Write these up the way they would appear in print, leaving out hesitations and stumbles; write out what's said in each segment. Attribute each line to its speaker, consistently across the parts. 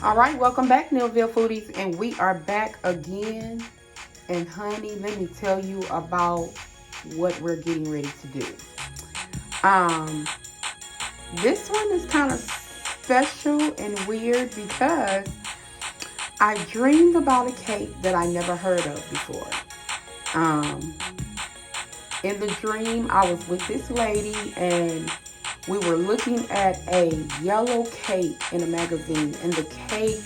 Speaker 1: All right, welcome back, Millville Foodies, and we are back again. And honey, let me tell you about what we're getting ready to do. Um, this one is kind of special and weird because I dreamed about a cake that I never heard of before. Um, in the dream, I was with this lady and we were looking at a yellow cake in a magazine, and the cake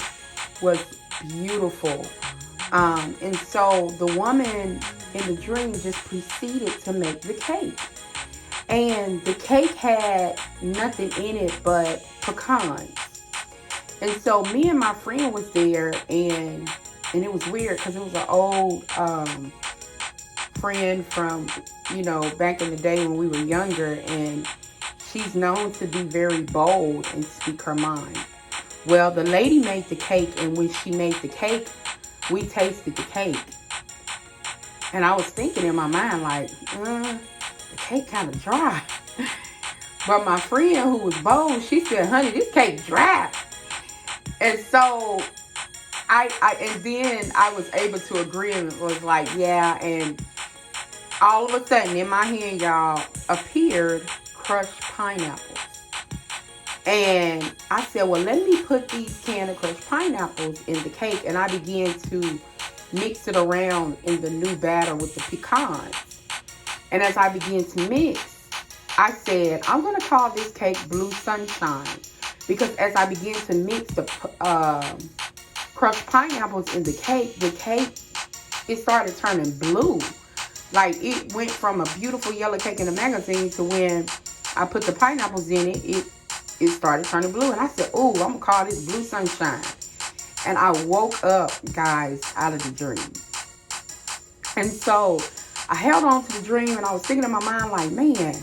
Speaker 1: was beautiful. And so the woman in the dream just proceeded to make the cake. And the cake had nothing in it but pecans. And so me and my friend was there, and it was weird because it was an old friend from, back in the day when we were younger, and she's known to be very bold and speak her mind. Well, the lady made the cake, and when she made the cake, we tasted the cake. And I was thinking in my mind, like, the cake kind of dry. But my friend who was bold, she said, honey, this cake dry. And so and then I was able to agree and was like, yeah. And all of a sudden in my hand, y'all, appeared crushed pineapples. And I said, well, let me put these can of crushed pineapples in the cake. And I began to mix it around in the new batter with the pecans. And as I began to mix, I said, I'm going to call this cake Blue Sunshine. Because as I began to mix the crushed pineapples in the cake, it started turning blue. Like, it went from a beautiful yellow cake in a magazine to when I put the pineapples in it, it started turning blue. And I said, oh, I'm going to call this Blue Sunshine. And I woke up, guys, out of the dream. And so I held on to the dream, and I was thinking in my mind, like, man,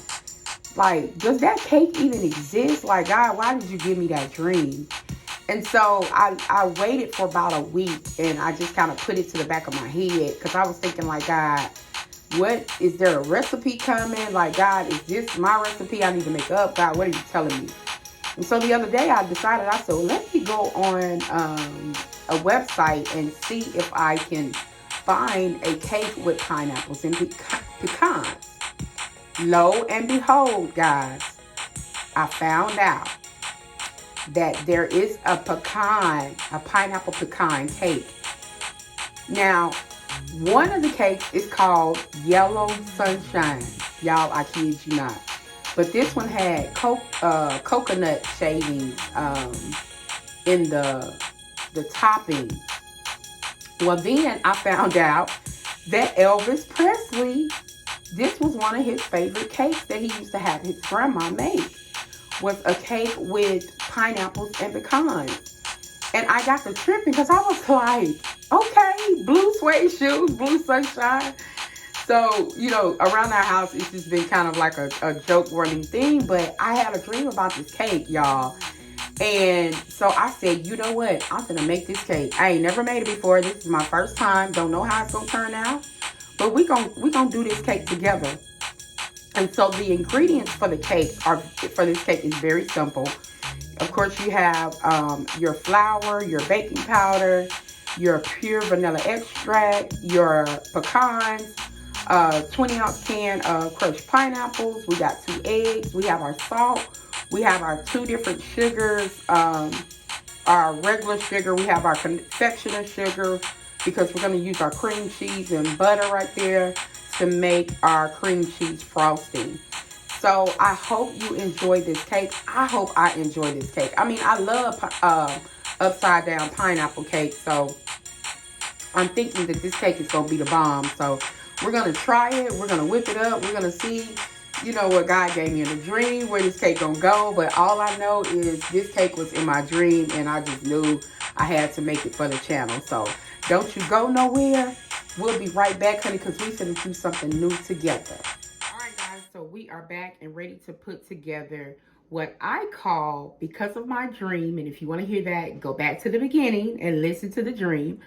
Speaker 1: like, does that cake even exist? Like, God, why did you give me that dream? And so I waited for about a week, and I just kind of put it to the back of my head because I was thinking, like, God, what is there a recipe coming? Like, God, is this my recipe I need to make up? God, what are you telling me? And so the other day I decided, I said, well, let me go on a website and see if I can find a cake with pineapples and pecans. Lo and behold, guys, I found out that there is a pineapple pecan cake. Now, one of the cakes is called Yellow Sunshine. Y'all, I kid you not. But this one had coconut shavings in the topping. Well, then I found out that Elvis Presley, this was one of his favorite cakes that he used to have his grandma make, was a cake with pineapples and pecans. And I got to tripping because I was like, okay, blue suede shoes, Blue Sunshine. So, around our house, it's just been kind of like a joke running thing. But I had a dream about this cake, y'all. And so I said, you know what? I'm going to make this cake. I ain't never made it before. This is my first time. Don't know how it's going to turn out. But we gonna do this cake together. And so the ingredients for this cake is very simple. Of course, you have your flour, your baking powder, your pure vanilla extract, your pecans, 20-ounce can of crushed pineapples. We got 2 eggs. We have our salt. We have our 2 different sugars. Our regular sugar. We have our confectioner sugar because we're going to use our cream cheese and butter right there to make our cream cheese frosting. So I hope you enjoy this cake. I hope I enjoy this cake. I mean, I love upside down pineapple cake. So I'm thinking that this cake is going to be the bomb. So we're going to try it. We're going to whip it up. We're going to see, what God gave me in a dream, where this cake going to go. But all I know is this cake was in my dream, and I just knew I had to make it for the channel. So don't you go nowhere. We'll be right back, honey, because we're going to do something new together. All right, guys. So we are back and ready to put together what I call, because of my dream, and if you want to hear that, go back to the beginning and listen to the dream,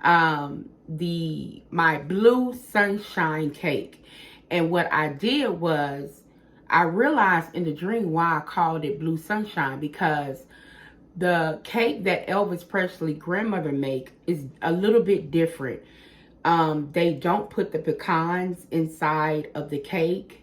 Speaker 1: my Blue Sunshine cake. And what I did was, I realized in the dream why I called it Blue Sunshine, because The cake that Elvis Presley grandmother make is a little bit different. They don't put the pecans inside of the cake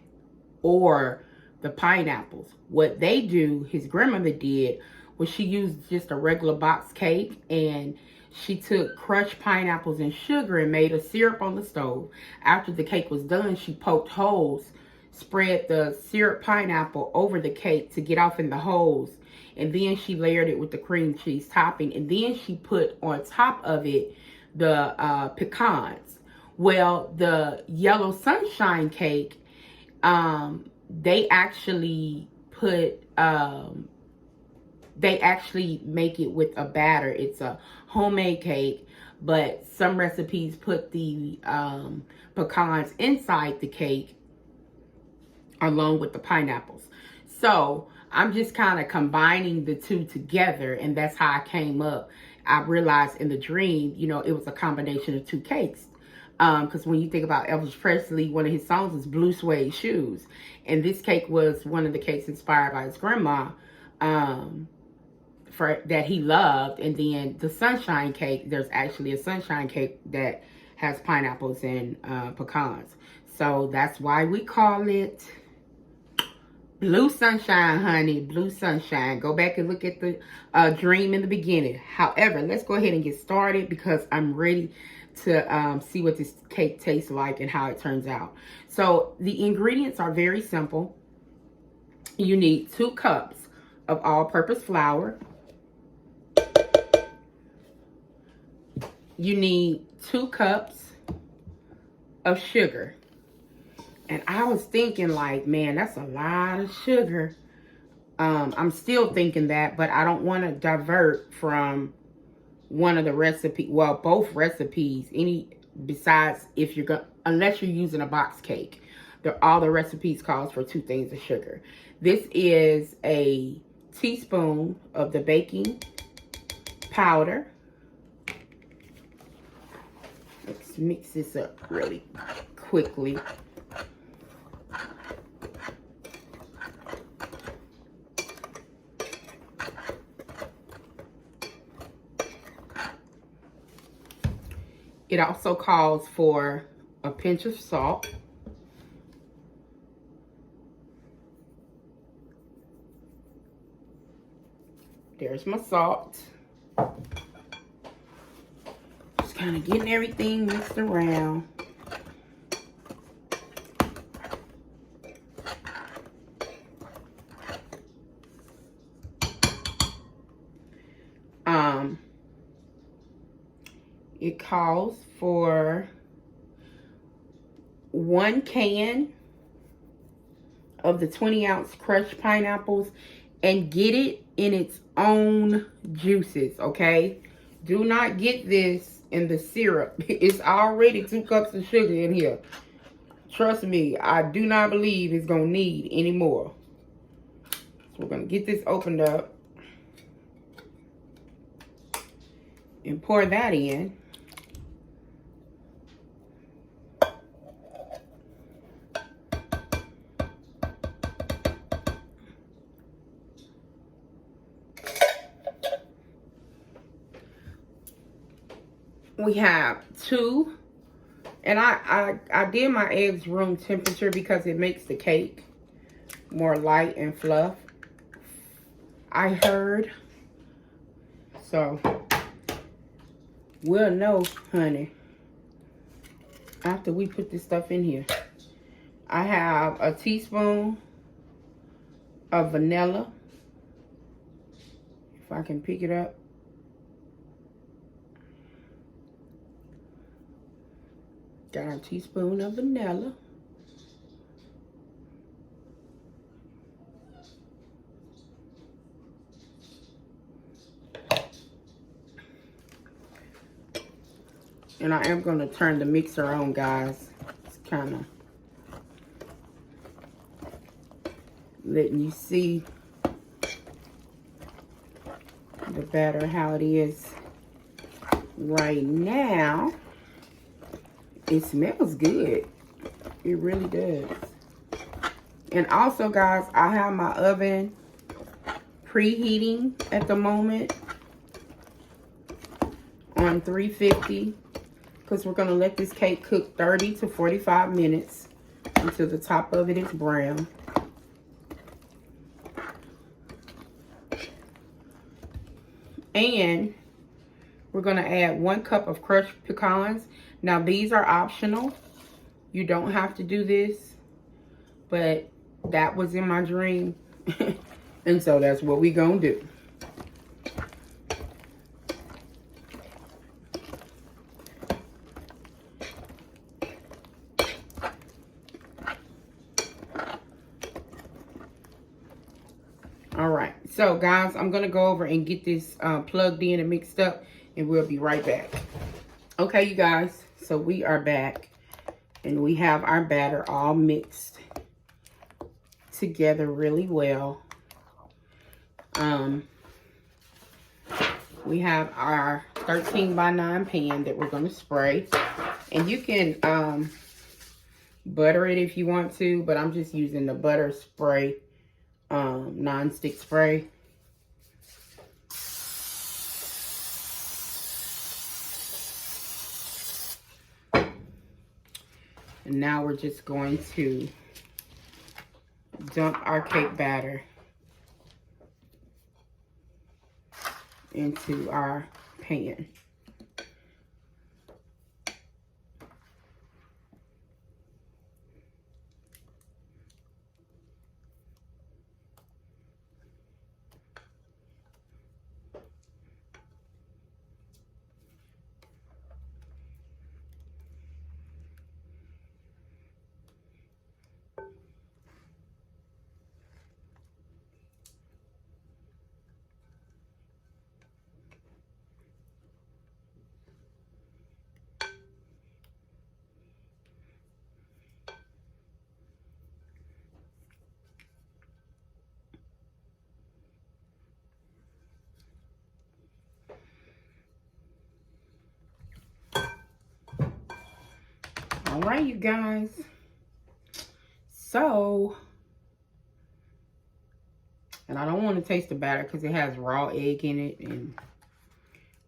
Speaker 1: or the pineapples. What they do, his grandmother did, was she used just a regular box cake, and she took crushed pineapples and sugar and made a syrup on the stove. After the cake was done, she poked holes, spread the syrup pineapple over the cake to get off in the holes, and then she layered it with the cream cheese topping, and then she put on top of it the pecans. Well, the yellow sunshine cake, they actually make it with a batter. It's a homemade cake, but some recipes put the pecans inside the cake along with the pineapples. So I'm just kind of combining the two together, and that's how I came up. I realized in the dream, you know, it was a combination of two cakes. Because when you think about Elvis Presley, one of his songs is Blue Suede Shoes. And this cake was one of the cakes inspired by his grandma that he loved. And then the sunshine cake, there's actually a sunshine cake that has pineapples and pecans. So that's why we call it Blue Sunshine, honey. Blue Sunshine. Go back and look at the dream in the beginning. However, let's go ahead and get started because I'm ready to see what this cake tastes like and how it turns out. So the ingredients are very simple. You need 2 cups of all-purpose flour. You need 2 cups of sugar. And I was thinking like, man, that's a lot of sugar. I'm still thinking that, but I don't want to divert from one of the recipes, well, both recipes, besides if you're going, unless you're using a box cake. All the recipes calls for 2 things of sugar. This is a teaspoon of the baking powder. Let's mix this up really quickly. It also calls for a pinch of salt. There's my salt. Just kind of getting everything mixed around. It calls for 1 can of the 20-ounce crushed pineapples, and get it in its own juices, okay? Do not get this in the syrup. It's already 2 cups of sugar in here. Trust me, I do not believe it's going to need any more. So we're going to get this opened up and pour that in. We have 2, and I did my eggs room temperature because it makes the cake more light and fluff, I heard. So we'll know, honey, after we put this stuff in here. I have a teaspoon of vanilla, if I can pick it up. Got a teaspoon of vanilla. And I am going to turn the mixer on, guys. It's kind of letting you see the batter, how it is right now. It smells good. It really does. And also, guys, I have my oven preheating at the moment on 350 because we're going to let this cake cook 30 to 45 minutes until the top of it is brown. And we're going to add 1 cup of crushed pecans. Now, these are optional. You don't have to do this, but that was in my dream. And so that's what we're going to do. All right, so guys, I'm gonna go over and get this plugged in and mixed up, and we'll be right back. Okay, you guys, so we are back, and we have our batter all mixed together really well. We have our 13 by 9 pan that we're gonna spray, and you can butter it if you want to, but I'm just using the butter spray. Non-stick spray. And now we're just going to dump our cake batter into our pan. All right, you guys. So, and I don't want to taste the batter because it has raw egg in it. And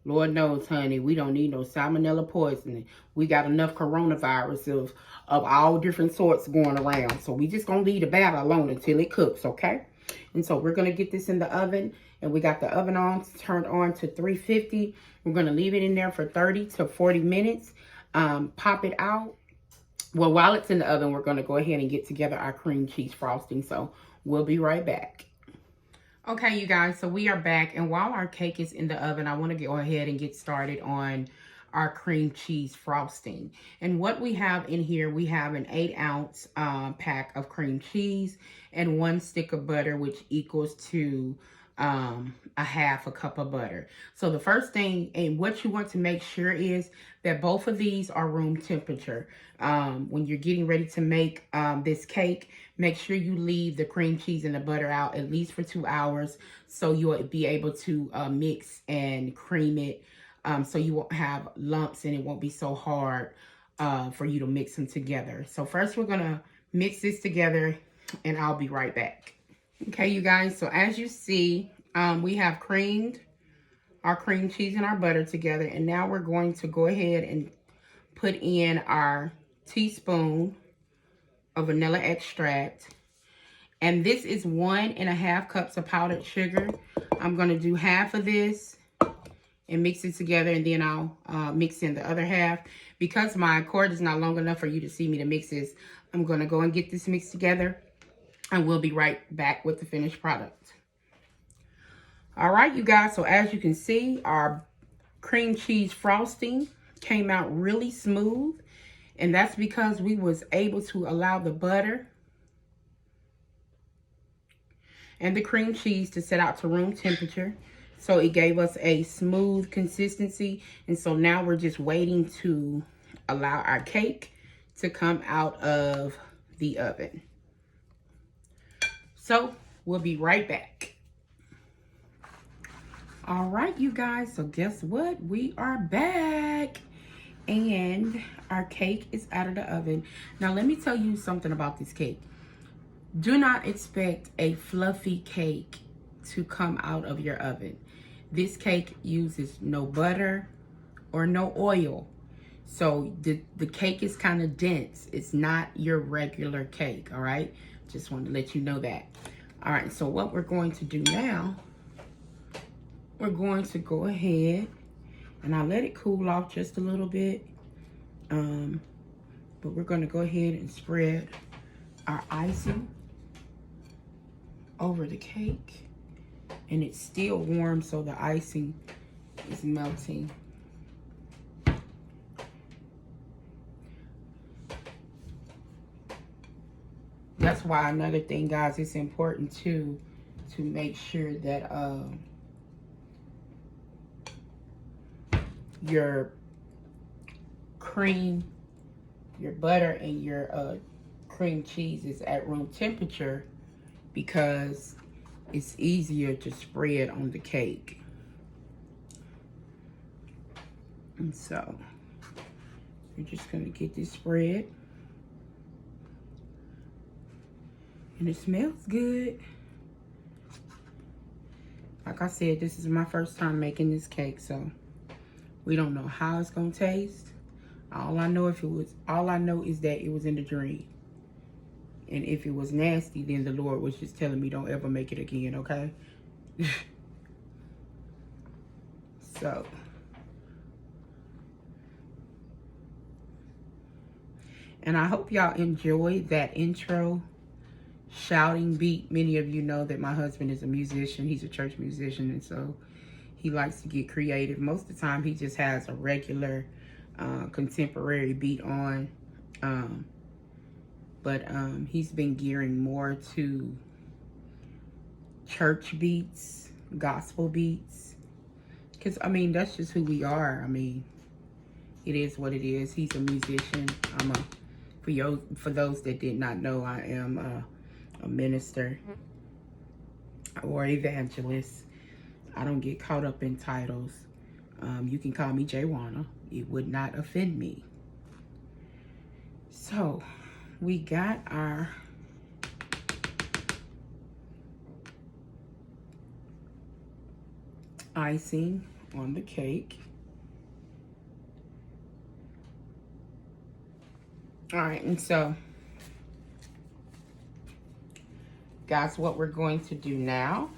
Speaker 1: Lord knows, honey, we don't need no salmonella poisoning. We got enough coronavirus of all different sorts going around. So we just going to leave the batter alone until it cooks, okay? And so we're going to get this in the oven. And we got the oven turned on to 350. We're going to leave it in there for 30 to 40 minutes. Pop it out. Well, while it's in the oven, we're going to go ahead and get together our cream cheese frosting. So we'll be right back. Okay, you guys, so we are back. And while our cake is in the oven, I want to go ahead and get started on our cream cheese frosting. And what we have in here, we have an 8-ounce pack of cream cheese and 1 stick of butter, which equals to a half a cup of butter. So the first thing, and what you want to make sure is that both of these are room temperature. When you're getting ready to make this cake, make sure you leave the cream cheese and the butter out at least for 2 hours so you'll be able to mix and cream it, so you won't have lumps and it won't be so hard for you to mix them together. So first we're gonna mix this together and I'll be right back. Okay, you guys, so as you see, we have creamed our cream cheese and our butter together, and now we're going to go ahead and put in our teaspoon of vanilla extract. And this is 1.5 cups of powdered sugar. I'm going to do half of this and mix it together, and then I'll mix in the other half. Because my cord is not long enough for you to see me to mix this, I'm going to go and get this mixed together, and we'll be right back with the finished product. All right, you guys, so as you can see, our cream cheese frosting came out really smooth, and that's because we was able to allow the butter and the cream cheese to set out to room temperature. So it gave us a smooth consistency, and so now we're just waiting to allow our cake to come out of the oven. So we'll be right back. All right, you guys, so guess what? We are back, and our cake is out of the oven. Now, let me tell you something about this cake. Do not expect a fluffy cake to come out of your oven. This cake uses no butter or no oil. So the cake is kind of dense. It's not your regular cake, all right? Just wanted to let you know that. All right, so what we're going to do now, we're going to go ahead and I'll let it cool off just a little bit. But we're going to go ahead and spread our icing over the cake. And it's still warm, so the icing is melting. That's why another thing, guys, it's important to make sure that your cream, your butter, and your cream cheese is at room temperature, because it's easier to spread on the cake. And so we're just gonna get this spread. And it smells good. Like I said, this is my first time making this cake, so we don't know how it's gonna taste. All I know is that it was in the dream. And if it was nasty, then the Lord was just telling me don't ever make it again, okay? So. And I hope y'all enjoyed that intro shouting beat. Many of you know that my husband is a musician. He's a church musician, and so he likes to get creative. Most of the time, he just has a regular contemporary beat on. But he's been gearing more to church beats, gospel beats. Because, I mean, that's just who we are. I mean, it is what it is. He's a musician. For those that did not know, I am a minister or evangelist. I don't get caught up in titles. You can call me Jaywana. It would not offend me. So, we got our icing on the cake. All right, and so, guys, what we're going to do now,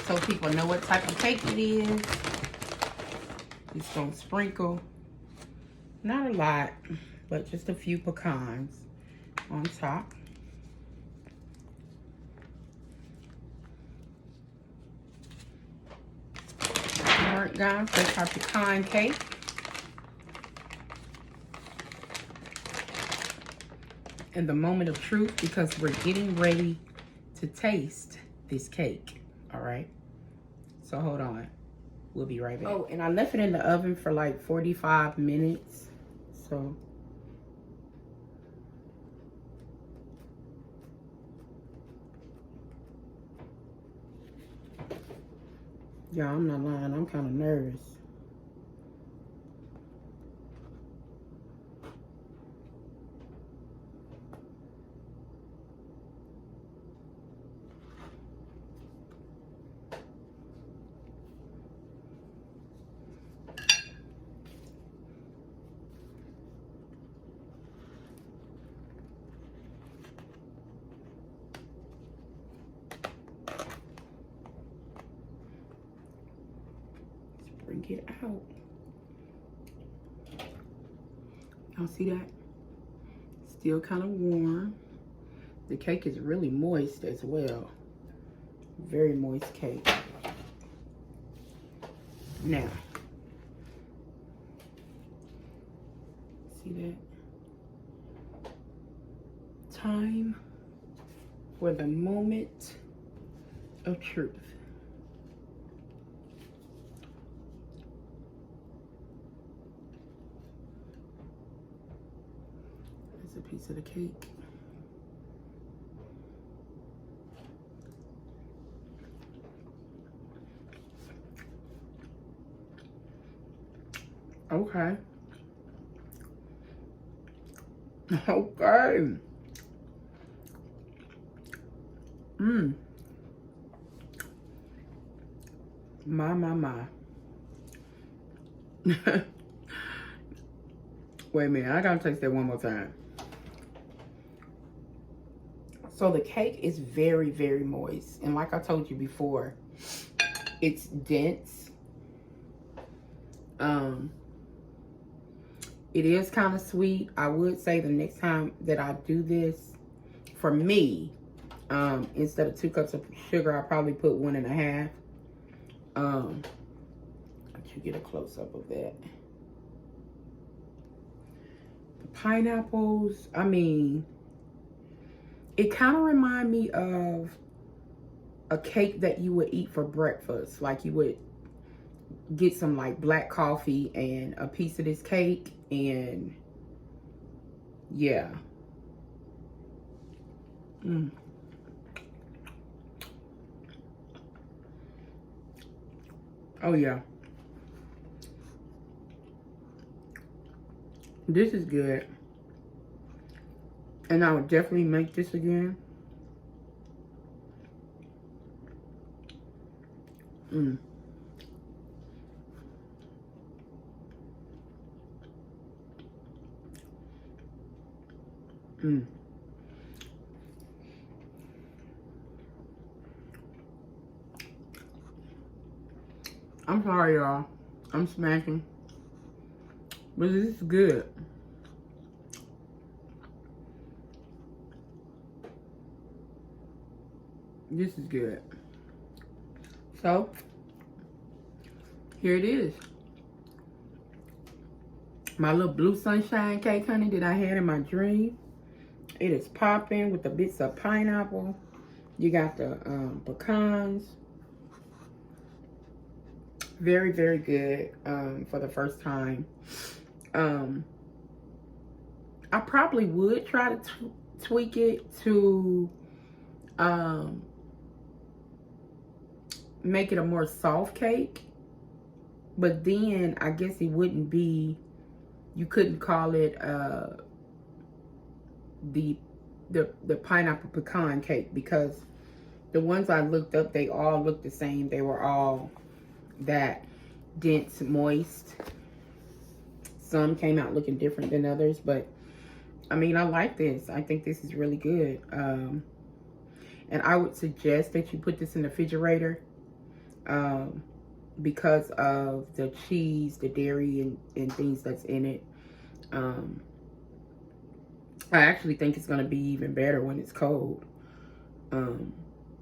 Speaker 1: so people know what type of cake it is, just gonna sprinkle, not a lot, but just a few pecans on top. All right, guys, that's our pecan cake. And the moment of truth, because we're getting ready to taste this cake. All right, so hold on, we'll be right back. Oh, and I left it in the oven for like 45 minutes. So yeah, I'm not lying, I'm kind of nervous. Bring it out. Y'all see that? Still kind of warm. The cake is really moist as well. Very moist cake. Now, see that? Time for the moment of truth. There's a piece of the cake. Okay. Okay. My. Wait a minute, I gotta taste that one more time. So the cake is very, very moist. And like I told you before, it's dense. It is kind of sweet. I would say the next time that I do this, for me, instead of 2 cups of sugar, I'll probably put 1.5. Let you get a close-up of that. The pineapples, I mean, it kind of reminds me of a cake that you would eat for breakfast. Like you would get some like black coffee and a piece of this cake, and yeah. Oh yeah. This is good. And I would definitely make this again. I'm sorry, y'all. I'm smacking. But this is good. This is good. So, here it is. My little blue sunshine cake, honey, that I had in my dream. It is popping with the bits of pineapple. You got the pecans. Very, very good for the first time. I probably would try to tweak it to make it a more soft cake. But then I guess it wouldn't be, you couldn't call it the pineapple pecan cake, because the ones I looked up, they all looked the same. They were all that dense, moist. Some came out looking different than others, but I mean, I like this. I think this is really good. And I would suggest that you put this in the refrigerator because of the cheese, the dairy, and things that's in it. I actually think it's gonna be even better when it's cold.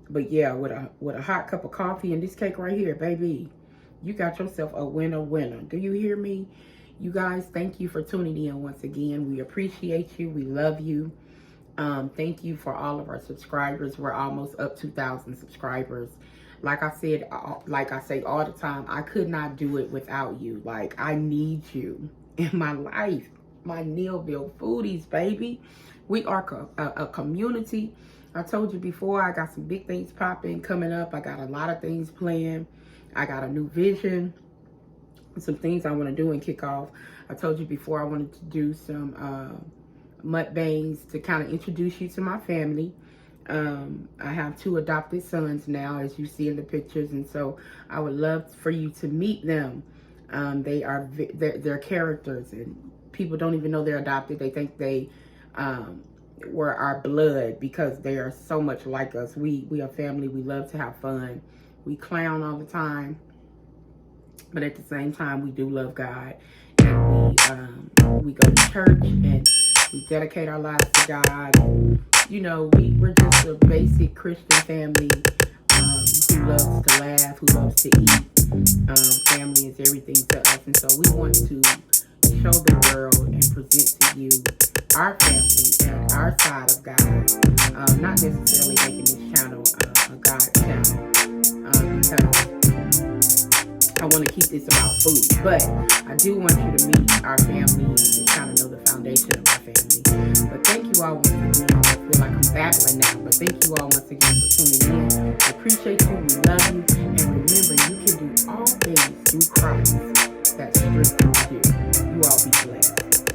Speaker 1: But yeah, with a hot cup of coffee and this cake right here, baby, you got yourself a winner. Do you hear me? You guys, thank you for tuning in once again. We appreciate you. We love you. Thank you for all of our subscribers. We're almost up 2,000 subscribers. Like I said, like I say all the time, I could not do it without you. Like, I need you in my life. My Neilville foodies, baby. We are a community. I told you before, I got some big things popping coming up. I got a lot of things planned. I got a new vision, some things I want to do and kick off. I told you before I wanted to do some mukbangs to kind of introduce you to my family. I have 2 adopted sons now, as you see in the pictures, and so I would love for you to meet them. They're characters, and people don't even know they're adopted. They think they were our blood because they are so much like us. We are family. We love to have fun. We clown all the time, but at the same time, we do love God, and we go to church and we dedicate our lives to God. You know, we're just a basic Christian family who loves to laugh, who loves to eat. Family is everything to us, and so we want to show the world and present to you our family and our side of God. Not necessarily making this channel a God channel, because I want to keep this about food, but I do want you to meet our family and just kind of know the foundation of our family. But thank you all once again. I feel like I'm babbling now, but thank you all once again for tuning in. I appreciate you. We love you. And remember, you can do all things through Christ that strengthens you. You all be blessed.